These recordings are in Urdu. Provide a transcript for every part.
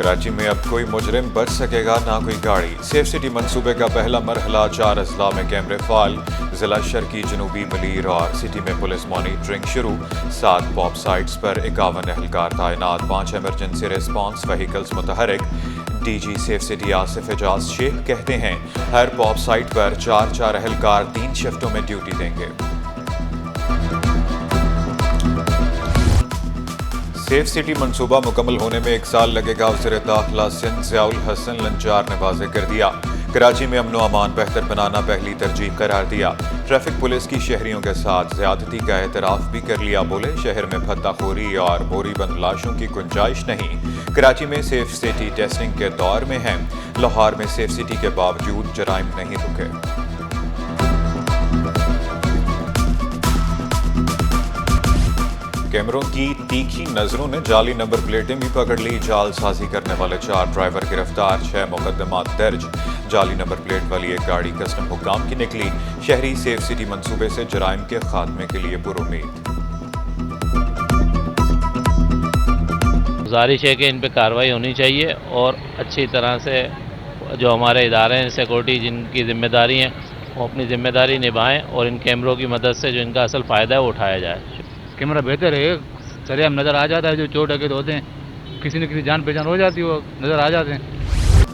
کراچی میں اب کوئی مجرم بچ سکے گا نہ کوئی گاڑی۔ سیف سٹی منصوبے کا پہلا مرحلہ 4 اضلاع میں کیمرے فعال، ضلع شرقی، جنوبی، ملیر اور سٹی میں پولیس مانیٹرنگ شروع۔ 7 پاپ سائٹس پر 51 اہلکار تعینات، 5 ایمرجنسی ریسپانس وہیکلز متحرک۔ D G Safe City Asif Ejaz Sheikh کہتے ہیں ہر پاپ سائٹ پر 4 اہلکار 3 شفٹوں میں ڈیوٹی دیں گے۔ سیف سٹی منصوبہ مکمل ہونے میں 1 سال لگے گا، وزیر داخلہ سندھ ضیاء الحسن لنچار نے واضح کر دیا۔ کراچی میں امن و امان بہتر بنانا پہلی ترجیح قرار دیا۔ ٹریفک پولیس کی شہریوں کے ساتھ زیادتی کا اعتراف بھی کر لیا، بولے شہر میں بھتہ خوری اور بوری بند لاشوں کی گنجائش نہیں۔ کراچی میں سیف سٹی ٹیسٹنگ کے دور میں ہے، لاہور میں سیف سٹی کے باوجود جرائم نہیں رکے۔ کیمروں کی تیکھی نظروں نے جعلی نمبر پلیٹیں بھی پکڑ لی، جعل سازی کرنے والے 4 ڈرائیور گرفتار، 6 مقدمات درج۔ جعلی نمبر پلیٹ والی ایک گاڑی کسٹم حکام کی نکلی۔ شہری سیف سٹی منصوبے سے جرائم کے خاتمے کے لیے پر امید۔ گزارش ہے کہ ان پہ کارروائی ہونی چاہیے اور اچھی طرح سے جو ہمارے ادارے ہیں سیکورٹی جن کی ذمہ داری ہیں وہ اپنی ذمہ داری نبھائیں اور ان کیمروں کی مدد سے جو ان کا اصل فائدہ ہے وہ اٹھایا جائے۔ کیمرہ بہتر ہے، سرعام نظر آ جاتا ہے، جو چور ڈکیت ہوتے ہیں کسی نہ کسی جان پہچان ہو جاتی ہے، وہ نظر آ جاتے ہیں۔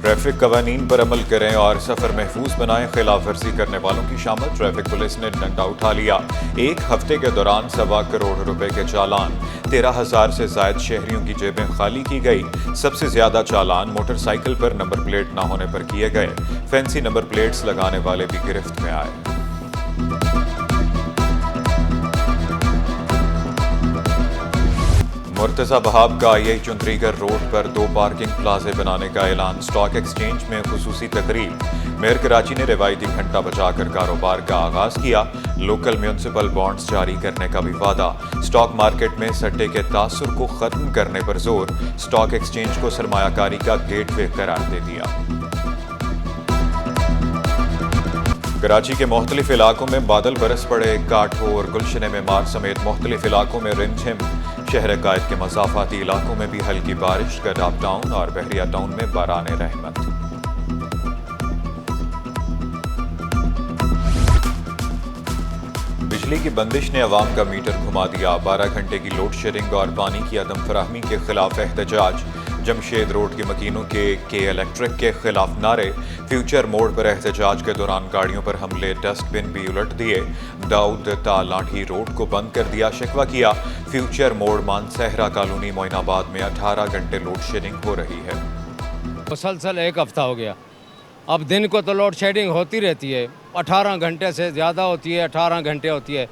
ٹریفک قوانین پر عمل کریں اور سفر محفوظ بنائیں، خلاف ورزی کرنے والوں کی شامت ٹریفک پولیس نے ڈنڈا اٹھا لیا۔ 1 ہفتے کے دوران 1.25 کروڑ روپے کے چالان، 13,000 سے زائد شہریوں کی جیبیں خالی کی گئی۔ سب سے زیادہ چالان موٹر سائیکل پر نمبر پلیٹ نہ ہونے پر کیے گئے، فینسی نمبر پلیٹس لگانے والے بھی گرفت میں آئے۔ مرتضی بہاب کا آئی چندریگر روڈ پر 2 پارکنگ پلازے بنانے کا اعلان، اسٹاک ایکسچینج میں خصوصی تقریب۔ میئر کراچی نے روایتی گھنٹہ بچا کر کاروبار کا آغاز کیا، لوکل میونسپل بانڈز جاری کرنے کا بھی وعدہ۔ اسٹاک مارکیٹ میں سٹے کے تاثر کو ختم کرنے پر زور، اسٹاک ایکسچینج کو سرمایہ کاری کا گیٹ وے قرار دے دیا۔ کراچی کے مختلف علاقوں میں بادل برس پڑے، کاٹھور، گلشن معمار سمیت مختلف علاقوں میں رم جھم۔ شہر قائد کے مضافاتی علاقوں میں بھی ہلکی بارش، گڈاب ٹاؤن اور بحریہ ٹاؤن میں باران رحمت۔ بجلی کی بندش نے عوام کا میٹر گھما دیا، 12 گھنٹے کی لوڈ شیڈنگ اور پانی کی عدم فراہمی کے خلاف احتجاج۔ جمشید روڈ کے مکینوں کے الیکٹرک کے خلاف نعرے، فیوچر موڑ پر احتجاج کے دوران گاڑیوں پر حملے، ڈسٹ بن بھی الٹ دیے۔ داؤد تا لاٹھی روڈ کو بند کر دیا، شکوہ کیا فیوچر موڑ مانسہرہ کالونی معین آباد میں 18 گھنٹے لوڈ شیڈنگ ہو رہی ہے۔ مسلسل 1 ہفتہ ہو گیا، اب دن کو تو لوڈ شیڈنگ ہوتی رہتی ہے، 18 گھنٹے سے زیادہ ہوتی ہے، 18 گھنٹے ہوتی ہے،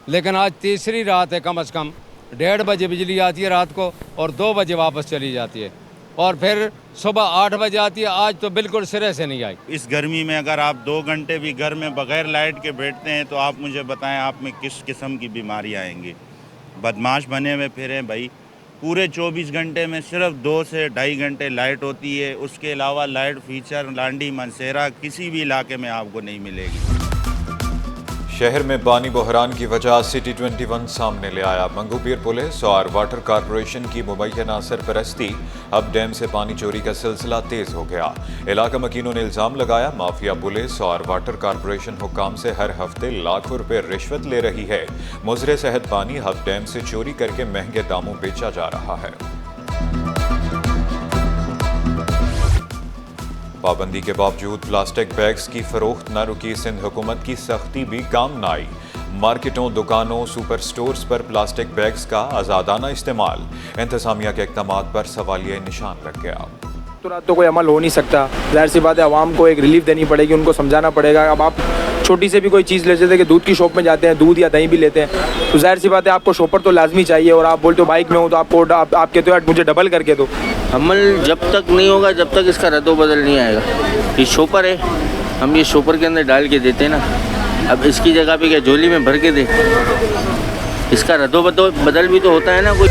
لیکن آج تیسری رات ہے، کم از کم 1:30 بجے بجلی آتی ہے رات کو اور 2 بجے واپس چلی جاتی ہے اور پھر صبح 8 بجے آتی ہے۔ آج تو بالکل سرے سے نہیں آئی۔ اس گرمی میں اگر آپ 2 گھنٹے بھی گھر میں بغیر لائٹ کے بیٹھتے ہیں تو آپ مجھے بتائیں آپ میں کس قسم کی بیماری آئیں گی۔ بدماش بنے ہوئے پھریں بھائی، پورے 24 گھنٹے میں صرف 2 سے 2.5 گھنٹے لائٹ ہوتی ہے، اس کے علاوہ لائٹ فیچر لانڈی منسیرہ کسی بھی علاقے میں آپ کو نہیں ملے گی۔ شہر میں پانی بحران کی وجہ سٹی 21 سامنے لے آیا، منگو پیر پولیس اور واٹر کارپوریشن کی مبینہ سرپرستی، اب ڈیم سے پانی چوری کا سلسلہ تیز ہو گیا۔ علاقہ مکینوں نے الزام لگایا مافیا پولیس اور واٹر کارپوریشن حکام سے ہر ہفتے لاکھوں روپے رشوت لے رہی ہے۔ مضر صحت پانی اب ڈیم سے چوری کر کے مہنگے داموں بیچا جا رہا ہے۔ پابندی کے باوجود پلاسٹک بیگز کی فروخت نہ رکی، سندھ حکومت کی سختی بھی کام نہ آئی۔ مارکیٹوں، دکانوں، سپر سٹورز پر پلاسٹک بیگز کا آزادانہ استعمال، انتظامیہ کے اقدامات پر سوالیہ نشان لگ گیا۔ تو رات تو کوئی عمل ہو نہیں سکتا، ظاہر سی بات ہے عوام کو ایک ریلیف دینی پڑے گی، ان کو سمجھانا پڑے گا۔ اب آپ چھوٹی سے بھی کوئی چیز لیتے تھے کہ دودھ کی شاپ میں جاتے ہیں، دودھ یا دہی بھی لیتے ہیں، تو ظاہر سی بات ہے آپ کو شاپر تو لازمی چاہیے، اور آپ بولتے ہو بائک میں ہوں تو آپ کہتے ہو مجھے ڈبل کر کے دو۔ عمل جب تک نہیں ہوگا جب تک اس کا رد و بدل نہیں آئے گا۔ یہ شوپر ہے، ہم یہ شوپر کے اندر ڈال کے دیتے ہیں نا، اب اس کی جگہ پہ کیا جولی میں بھر کے دیں؟ اس کا رد و بدل بھی تو ہوتا ہے نا کوئی۔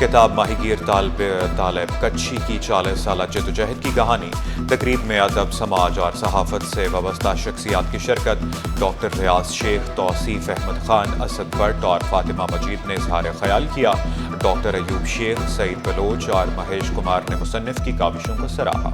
کتاب ماہی گیر طالب کچھی کی 40 سالہ جدوجہد کی کہانی۔ تقریب میں ادب، سماج اور صحافت سے وابستہ شخصیات کی شرکت۔ Doctor Riyadh Sheikh, Tauseef Ahmad Khan, Asad but اور فاطمہ مجید نے اظہار خیال کیا۔ ڈاکٹر ایوب شیخ، سعید بلوچ اور مہیش کمار نے مصنف کی کاوشوں کو سراہا۔